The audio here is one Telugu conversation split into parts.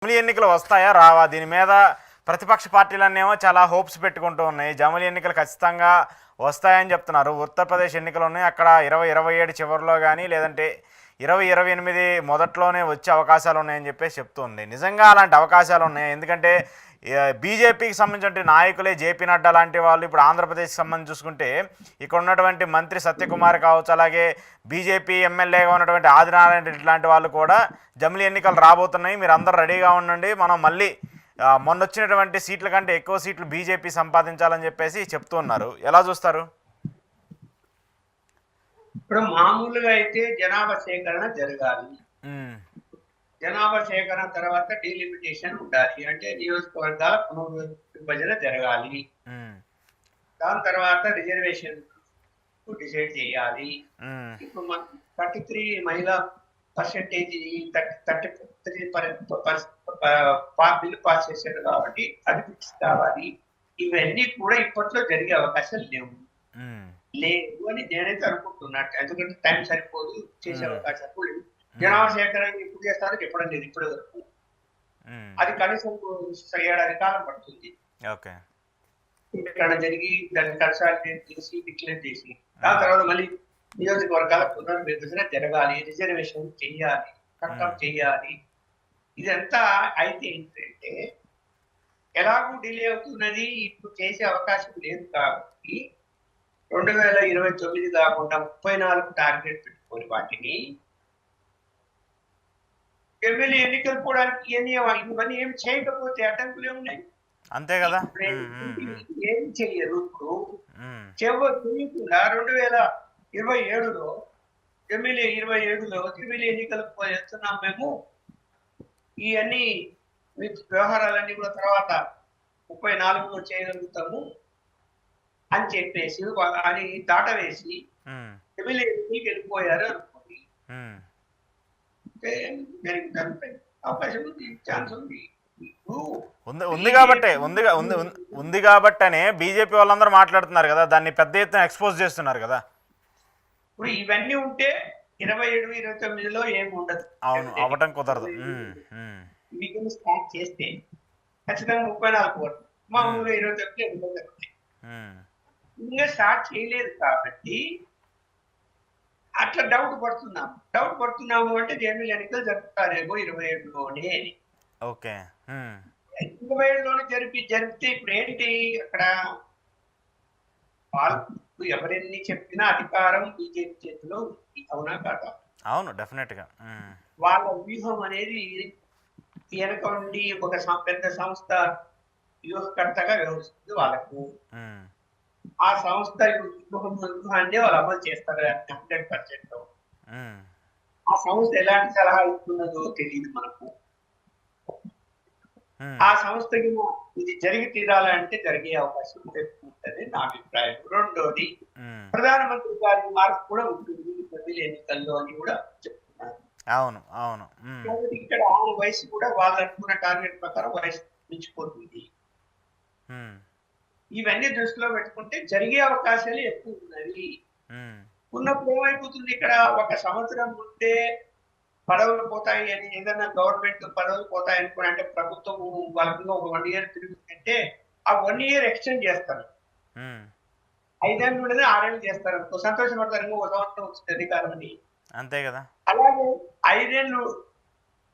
జమిలీ ఎన్నికలు వస్తాయా రావా? దీని మీద ప్రతిపక్ష పార్టీలన్నేమో చాలా హోప్స్ పెట్టుకుంటూ ఉన్నాయి. జమిలీ ఎన్నికలు ఖచ్చితంగా వస్తాయని చెప్తున్నారు. ఉత్తరప్రదేశ్ ఎన్నికలు ఉన్నాయి, అక్కడ 2027 చివరిలో కానీ లేదంటే 2028 మొదట్లోనే వచ్చే అవకాశాలు ఉన్నాయని చెప్పేసి చెప్తుంది. నిజంగా అలాంటి అవకాశాలు ఉన్నాయి? ఎందుకంటే బీజేపీకి సంబంధించిన నాయకులే జేపీ నడ్డా లాంటి వాళ్ళు ఇప్పుడు ఆంధ్రప్రదేశ్కి సంబంధించి చూసుకుంటే ఇక్కడ ఉన్నటువంటి మంత్రి సత్యకుమార్ కావచ్చు, అలాగే బీజేపీ ఎమ్మెల్యేగా ఉన్నటువంటి ఆదినారాయణ రెడ్డి లాంటి వాళ్ళు కూడా జమిలీ ఎన్నికలు రాబోతున్నాయి, మీరు అందరూ రెడీగా ఉండండి, మనం మళ్ళీ మొన్న వచ్చినటువంటి సీట్ల కంటే ఎక్కువ సీట్లు బీజేపీ సంపాదించాలని చెప్పేసి చెప్తున్నారు. ఎలా చూస్తారు? ఇప్పుడు మామూలుగా అయితే జనాభా సేకరణ జరగాలి. జనాభా సేకరణ తర్వాత డీలిమిటేషన్ ఉండాలి, అంటే నియోజకవర్గాల పునర్విభజన జరగాలి. దాని తర్వాత రిజర్వేషన్ డిసైడ్ చేయాలి. ఇప్పుడు మన 33 మహిళా పర్సెంటేజ్ 33 బిల్లు పాస్ చేశారు కాబట్టి అది ఫిక్స్ కావాలి. ఇవన్నీ కూడా ఇప్పట్లో జరిగే అవకాశాలు లేవు అని నేనైతే అనుకుంటున్నట్టు. ఎందుకంటే టైం సరిపోదు, చేసే అవకాశాలు లేవు. జనాభా సేకరణ ఎప్పుడు చేస్తారో చెప్పడం లేదు ఇప్పటి వరకు. అది కనీసం 7 కాలం పడుతుంది. ఇక్కడ జరిగి దాన్ని కన్సాలిడేట్ చేసి డిక్లేర్ చేసి దాని తర్వాత మళ్ళీ నియోజకవర్గాల పునర్విభజన జరగాలి, రిజర్వేషన్ చెయ్యాలి, కట్టం చెయ్యాలి. ఇదంతా అయితే ఏంటంటే ఎలాగూ డిలే అవుతున్నది, ఇప్పుడు చేసే అవకాశం లేదు కాబట్టి 2029 కాకుండా 34 టార్గెట్ పెట్టుకొని వాటిని ఎమ్మెల్యే ఎన్నికలు పోవడానికి ఇవన్నీ ఏమి చేయకపోతే అడ్డంకులు ఏమున్నాయి? అంతే కదా. ఏం చెయ్యరు. ఇప్పుడు చేయకుండా 2027లో ఎమ్మెల్యే 27లో ఎమ్మెల్యే ఎన్నికలకు పోతున్నాం మేము, ఇవన్నీ వ్యవహారాలన్నీ కూడా తర్వాత 34లో చేయగలుగుతాము అని చెప్పేసి అని దాటవేసి ఎమ్మెల్యే ఎన్నికలకు వెళ్ళిపోయారు అనుకోండి, అవకాశం ఉంది, ఛాన్స్ ఉంది. ఉంది కాబట్టనే బీజేపీ వాళ్ళందరూ మాట్లాడుతున్నారు కదా, దాన్ని పెద్ద ఎత్తున ఎక్స్పోజ్ చేస్తున్నారు కదా. ఇప్పుడు ఇవన్నీ ఉంటే 27, 29లో ఏమి ఉండదు. అవును, అవ్వటం కుదరదు. వీటిని స్టార్ట్ చేస్తే ఖచ్చితంగా 34 కోట్లు, మామూలుగా 29 ఎన్నికలు ఇంకా స్టార్ట్ చేయలేదు కాబట్టి అట్లా డౌట్ పడుతున్నాము అంటే జమిలీ ఎన్నికలు జరుపుతారేమో 27లోనే అని. 27లోనే జరిపితే ఇప్పుడు ఏంటి, అక్కడ వాళ్ళు ఎవరెన్ని చెప్పినా అధికారం బీజేపీ చేతిలో ఉంది. అవునా కాదా? అవును, డెఫినెట్ గా. వాళ్ళ వ్యూహం అనేది వెనక ఉండి ఒక పెద్ద సంస్థ వ్యూహకర్తగా వ్యవహరిస్తుంది. వాళ్ళకు ఆ సంస్థ వ్యూహాన్ని వాళ్ళు అమలు చేస్తారు 100%. ఆ సంస్థ ఎలాంటి సలహా ఇస్తున్నదో తెలియదు మనకు. ఆ సంస్థకి ఇది జరిగి తీరాలంటే జరిగే అవకాశం ఉంటుంది నా అభిప్రాయం. రెండోది, ప్రధానమంత్రి గారి మార్పు కూడా ఉంటుంది జమిలీ ఎన్నికల్లో అని కూడా చెప్తున్నారు. అవును అవును. ఇక్కడ ఆయన వయసు కూడా వాళ్ళు అనుకున్న టార్గెట్ ప్రకారం వయసు మించిపోతుంది. ఇవన్నీ దృష్టిలో పెట్టుకుంటే జరిగే అవకాశాలు ఎక్కువ ఉన్నవి. ఉన్నప్పుడు ఏమైపోతుంది, ఇక్కడ 1 సంవత్సరం ముందే పదవులు పోతాయి అని ఏదైనా గవర్నమెంట్ పదవులు పోతాయి అనుకుని, అంటే ప్రభుత్వం వాళ్ళకి ఒక 1 ఇయర్ తిరుగుతుందంటే ఆ 1 ఇయర్ ఎక్స్టెండ్ చేస్తారు. 5 ఏళ్ళు ఉండేది 6 ఏళ్ళు చేస్తారు అనుకో, సంతోషపడతారు, ఇంకో 1 సంవత్సరం వచ్చింది అధికారం అని. అంతే కదా. అలాగే 5 ఏళ్ళు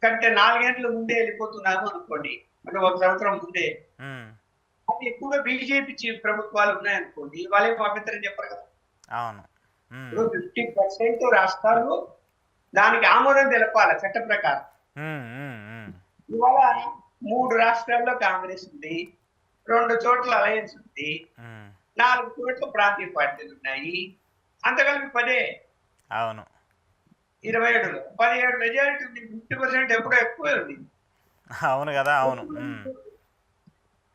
కంటే 4 ఏళ్ళు ముందే వెళ్ళిపోతున్నాము అనుకోండి, అంటే 1 సంవత్సరం ముందే. అది ఎక్కువగా బీజేపీ ప్రభుత్వాలు ఉన్నాయనుకోండి, వాళ్ళే అభ్యంతరం చెప్పరు కదా. అవును. 50% రాష్ట్రాలు దానికి ఆమోదం తెలపాలి చట్ట ప్రకారం. ఇవాళ 3 రాష్ట్రాల్లో కాంగ్రెస్ ఉంది, 2 చోట్ల అలయన్స్ ఉంది, 4 చోట్ల ప్రాంతీయ పార్టీలు ఉన్నాయి. అంతకలిపి 10. అవును, 27లో 17 మెజారిటీ ఉంది. 50% ఎప్పుడో ఎక్కువే ఉంది. అవును కదా. అవును,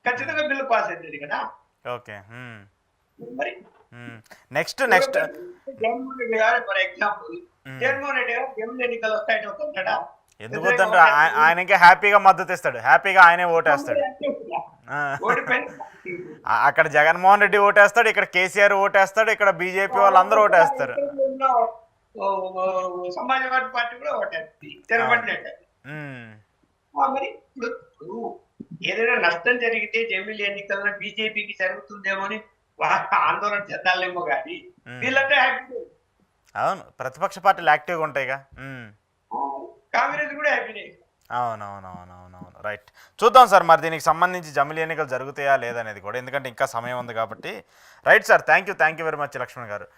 ఖచ్చితంగా బిల్లు పాస్ అవుతుంది కదా. మరి నెక్స్ట్ జగన్మోహన్ రెడ్డి గారు ఫర్ ఎగ్జాంపుల్, జగన్మోహన్ రెడ్డి గారు జమిలీ ఎన్నికలు వస్తాయని వస్తుంటాడా? ఎందుకు వద్దంటే ఆయన ఇంకా హ్యాపీగా మద్దతు ఇస్తాడు, హ్యాపీగా ఆయనే ఓటేస్తాడు. అక్కడ జగన్మోహన్ రెడ్డి ఓటేస్తాడు, ఇక్కడ కేసీఆర్ ఓటేస్తాడు, ఇక్కడ బీజేపీ వాళ్ళందరూ ఓటేస్తారు. సమాజ్వాదీ పార్టీ కూడా ఓటేస్తుంది. తిరగబడినట్టు మరి ఇప్పుడు ఏదైనా నష్టం జరిగితే జమిలి ఎన్నికల్లో బీజేపీకి జరుగుతుందేమో అని ఆందోళన చెందాలేమో కానీ వీళ్ళంతా హ్యాపీ. అవును, ప్రతిపక్ష పార్టీలు యాక్టివ్గా ఉంటాయిగా. కాంగ్రెస్ కూడా హ్యాపీనే. అవునవునవునవునవును, రైట్. చూద్దాం సార్ మరి దీనికి సంబంధించి జమిలి ఎన్నికలు జరుగుతాయా లేదనేది కూడా, ఎందుకంటే ఇంకా సమయం ఉంది కాబట్టి. Right sir, thank you very much Lakshman గారు.